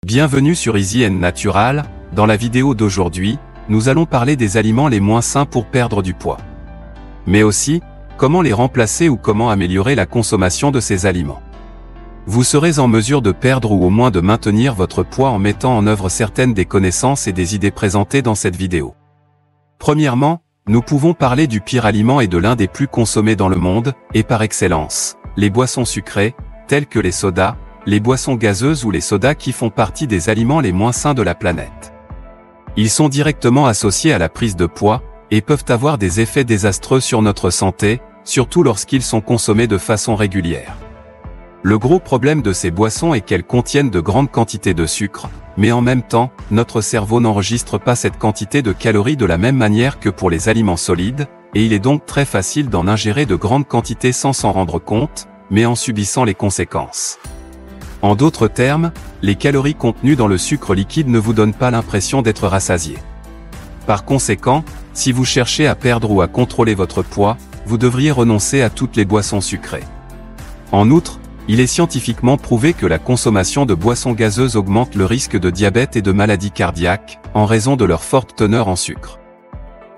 Bienvenue sur Easy & Natural. Dans la vidéo d'aujourd'hui, nous allons parler des aliments les moins sains pour perdre du poids. Mais aussi, comment les remplacer ou comment améliorer la consommation de ces aliments. Vous serez en mesure de perdre ou au moins de maintenir votre poids en mettant en œuvre certaines des connaissances et des idées présentées dans cette vidéo. Premièrement, nous pouvons parler du pire aliment et de l'un des plus consommés dans le monde, et par excellence, les boissons sucrées, telles que les sodas, les boissons gazeuses ou les sodas qui font partie des aliments les moins sains de la planète. Ils sont directement associés à la prise de poids, et peuvent avoir des effets désastreux sur notre santé, surtout lorsqu'ils sont consommés de façon régulière. Le gros problème de ces boissons est qu'elles contiennent de grandes quantités de sucre, mais en même temps, notre cerveau n'enregistre pas cette quantité de calories de la même manière que pour les aliments solides, et il est donc très facile d'en ingérer de grandes quantités sans s'en rendre compte, mais en subissant les conséquences. En d'autres termes, les calories contenues dans le sucre liquide ne vous donnent pas l'impression d'être rassasié. Par conséquent, si vous cherchez à perdre ou à contrôler votre poids, vous devriez renoncer à toutes les boissons sucrées. En outre, il est scientifiquement prouvé que la consommation de boissons gazeuses augmente le risque de diabète et de maladies cardiaques, en raison de leur forte teneur en sucre.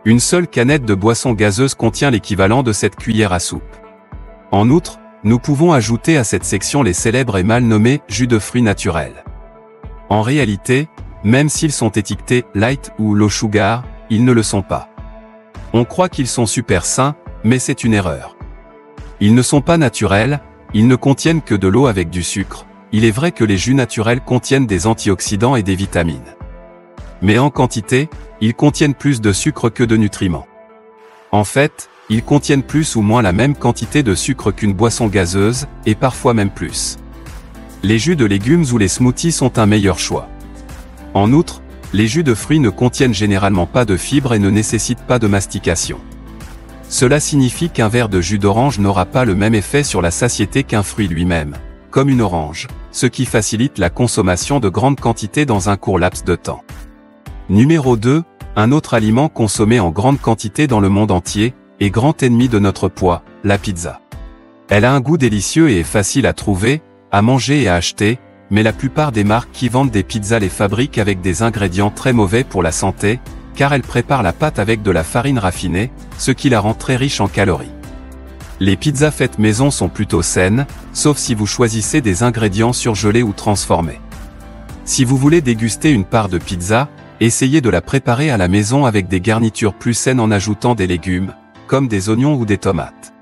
Une seule canette de boisson gazeuse contient l'équivalent de cette cuillère à soupe. En outre, nous pouvons ajouter à cette section les célèbres et mal nommés jus de fruits naturels. En réalité, même s'ils sont étiquetés light ou low sugar, ils ne le sont pas. On croit qu'ils sont super sains, mais c'est une erreur. Ils ne sont pas naturels, ils ne contiennent que de l'eau avec du sucre. Il est vrai que les jus naturels contiennent des antioxydants et des vitamines. Mais en quantité, ils contiennent plus de sucre que de nutriments. En fait, ils contiennent plus ou moins la même quantité de sucre qu'une boisson gazeuse, et parfois même plus. Les jus de légumes ou les smoothies sont un meilleur choix. En outre, les jus de fruits ne contiennent généralement pas de fibres et ne nécessitent pas de mastication. Cela signifie qu'un verre de jus d'orange n'aura pas le même effet sur la satiété qu'un fruit lui-même, comme une orange, ce qui facilite la consommation de grandes quantités dans un court laps de temps. Numéro 2, un autre aliment consommé en grande quantité dans le monde entier, et grand ennemi de notre poids, la pizza. Elle a un goût délicieux et est facile à trouver, à manger et à acheter, mais la plupart des marques qui vendent des pizzas les fabriquent avec des ingrédients très mauvais pour la santé, car elles préparent la pâte avec de la farine raffinée, ce qui la rend très riche en calories. Les pizzas faites maison sont plutôt saines, sauf si vous choisissez des ingrédients surgelés ou transformés. Si vous voulez déguster une part de pizza, essayez de la préparer à la maison avec des garnitures plus saines en ajoutant des légumes, comme des oignons ou des tomates.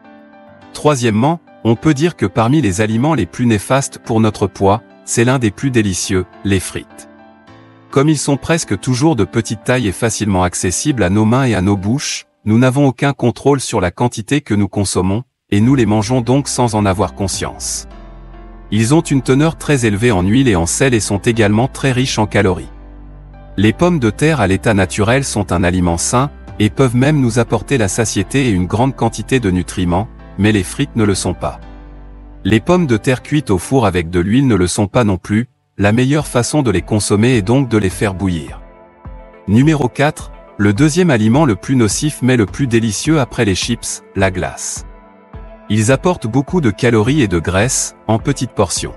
Troisièmement, on peut dire que parmi les aliments les plus néfastes pour notre poids, c'est l'un des plus délicieux, les frites. Comme ils sont presque toujours de petite taille et facilement accessibles à nos mains et à nos bouches, nous n'avons aucun contrôle sur la quantité que nous consommons, et nous les mangeons donc sans en avoir conscience. Ils ont une teneur très élevée en huile et en sel et sont également très riches en calories. Les pommes de terre à l'état naturel sont un aliment sain, et peuvent même nous apporter la satiété et une grande quantité de nutriments, mais les frites ne le sont pas. Les pommes de terre cuites au four avec de l'huile ne le sont pas non plus, la meilleure façon de les consommer est donc de les faire bouillir. Numéro 4, le deuxième aliment le plus nocif mais le plus délicieux après les chips, la glace. Ils apportent beaucoup de calories et de graisse, en petites portions.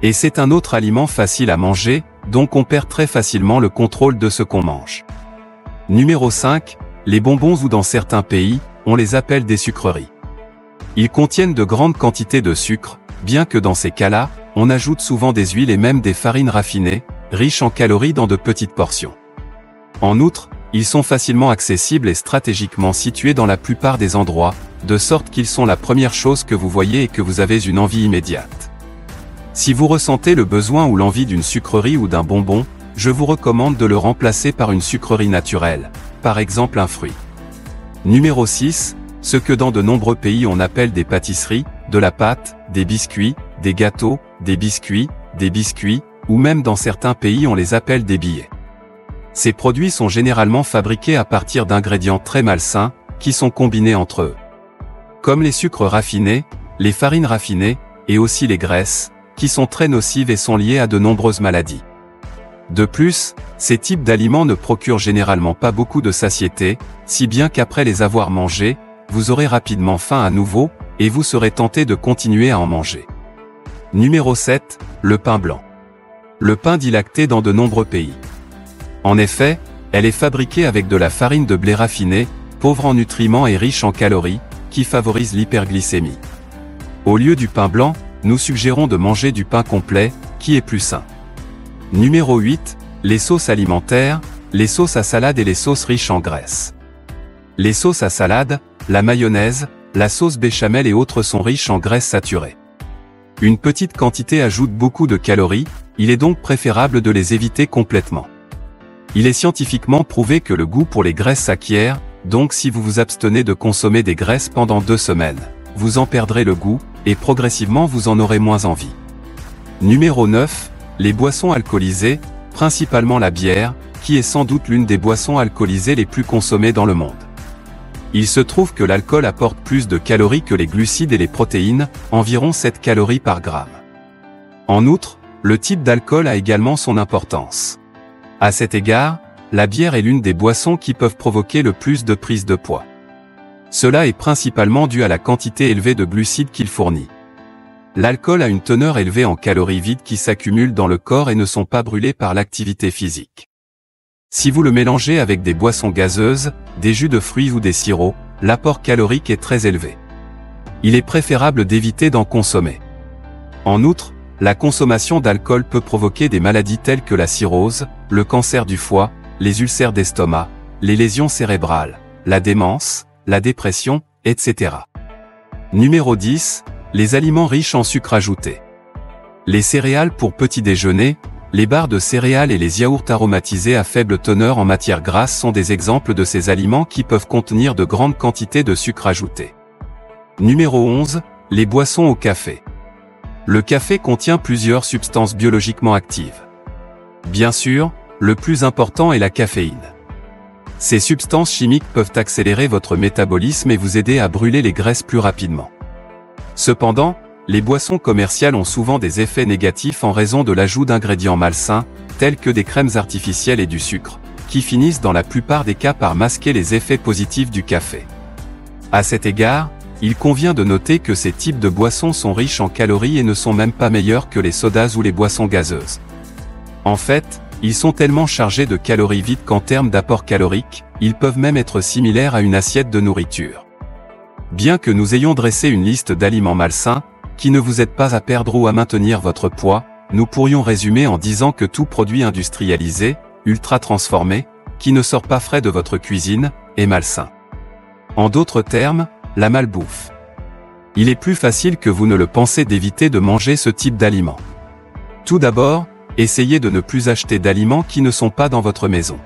Et c'est un autre aliment facile à manger, donc on perd très facilement le contrôle de ce qu'on mange. Numéro 5, les bonbons ou dans certains pays, on les appelle des sucreries. Ils contiennent de grandes quantités de sucre, bien que dans ces cas-là, on ajoute souvent des huiles et même des farines raffinées, riches en calories dans de petites portions. En outre, ils sont facilement accessibles et stratégiquement situés dans la plupart des endroits, de sorte qu'ils sont la première chose que vous voyez et que vous avez une envie immédiate. Si vous ressentez le besoin ou l'envie d'une sucrerie ou d'un bonbon, je vous recommande de le remplacer par une sucrerie naturelle, par exemple un fruit. Numéro 6, ce que dans de nombreux pays on appelle des pâtisseries, de la pâte, des biscuits, des gâteaux, des biscuits, ou même dans certains pays on les appelle des billets. Ces produits sont généralement fabriqués à partir d'ingrédients très malsains, qui sont combinés entre eux. Comme les sucres raffinés, les farines raffinées, et aussi les graisses, qui sont très nocives et sont liées à de nombreuses maladies. De plus, ces types d'aliments ne procurent généralement pas beaucoup de satiété, si bien qu'après les avoir mangés, vous aurez rapidement faim à nouveau, et vous serez tenté de continuer à en manger. Numéro 7, le pain blanc. Le pain dit lacté dans de nombreux pays. En effet, elle est fabriquée avec de la farine de blé raffinée, pauvre en nutriments et riche en calories, qui favorise l'hyperglycémie. Au lieu du pain blanc, nous suggérons de manger du pain complet, qui est plus sain. Numéro 8, les sauces alimentaires, les sauces à salade et les sauces riches en graisse. Les sauces à salade, la mayonnaise, la sauce béchamel et autres sont riches en graisses saturées. Une petite quantité ajoute beaucoup de calories, il est donc préférable de les éviter complètement. Il est scientifiquement prouvé que le goût pour les graisses s'acquiert, donc si vous vous abstenez de consommer des graisses pendant 2 semaines, vous en perdrez le goût, et progressivement vous en aurez moins envie. Numéro 9, les boissons alcoolisées, principalement la bière, qui est sans doute l'une des boissons alcoolisées les plus consommées dans le monde. Il se trouve que l'alcool apporte plus de calories que les glucides et les protéines, environ 7 calories par gramme. En outre, le type d'alcool a également son importance. À cet égard, la bière est l'une des boissons qui peuvent provoquer le plus de prise de poids. Cela est principalement dû à la quantité élevée de glucides qu'il fournit. L'alcool a une teneur élevée en calories vides qui s'accumulent dans le corps et ne sont pas brûlées par l'activité physique. Si vous le mélangez avec des boissons gazeuses, des jus de fruits ou des sirops, l'apport calorique est très élevé. Il est préférable d'éviter d'en consommer. En outre, la consommation d'alcool peut provoquer des maladies telles que la cirrhose, le cancer du foie, les ulcères d'estomac, les lésions cérébrales, la démence, la dépression, etc. Numéro 10, les aliments riches en sucre ajouté. Les céréales pour petit déjeuner, les barres de céréales et les yaourts aromatisés à faible teneur en matière grasse sont des exemples de ces aliments qui peuvent contenir de grandes quantités de sucre ajouté. Numéro 11, les boissons au café. Le café contient plusieurs substances biologiquement actives. Bien sûr, le plus important est la caféine. Ces substances chimiques peuvent accélérer votre métabolisme et vous aider à brûler les graisses plus rapidement. Cependant, les boissons commerciales ont souvent des effets négatifs en raison de l'ajout d'ingrédients malsains, tels que des crèmes artificielles et du sucre, qui finissent dans la plupart des cas par masquer les effets positifs du café. À cet égard, il convient de noter que ces types de boissons sont riches en calories et ne sont même pas meilleurs que les sodas ou les boissons gazeuses. En fait, ils sont tellement chargés de calories vides qu'en termes d'apport calorique, ils peuvent même être similaires à une assiette de nourriture. Bien que nous ayons dressé une liste d'aliments malsains, qui ne vous aident pas à perdre ou à maintenir votre poids, nous pourrions résumer en disant que tout produit industrialisé, ultra transformé, qui ne sort pas frais de votre cuisine, est malsain. En d'autres termes, la malbouffe. Il est plus facile que vous ne le pensez d'éviter de manger ce type d'aliments. Tout d'abord, essayez de ne plus acheter d'aliments qui ne sont pas dans votre maison.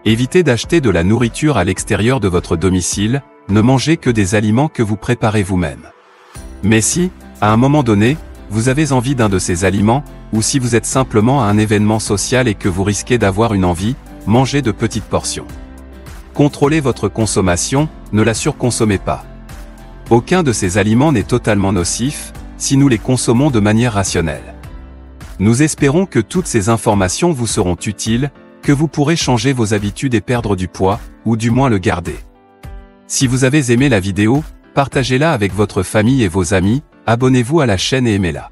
Évitez d'acheter de la nourriture à l'extérieur de votre domicile, ne mangez que des aliments que vous préparez vous-même. Mais si, à un moment donné, vous avez envie d'un de ces aliments, ou si vous êtes simplement à un événement social et que vous risquez d'avoir une envie, mangez de petites portions. Contrôlez votre consommation, ne la surconsommez pas. Aucun de ces aliments n'est totalement nocif, si nous les consommons de manière rationnelle. Nous espérons que toutes ces informations vous seront utiles, que vous pourrez changer vos habitudes et perdre du poids, ou du moins le garder. Si vous avez aimé la vidéo, partagez-la avec votre famille et vos amis, abonnez-vous à la chaîne et aimez-la.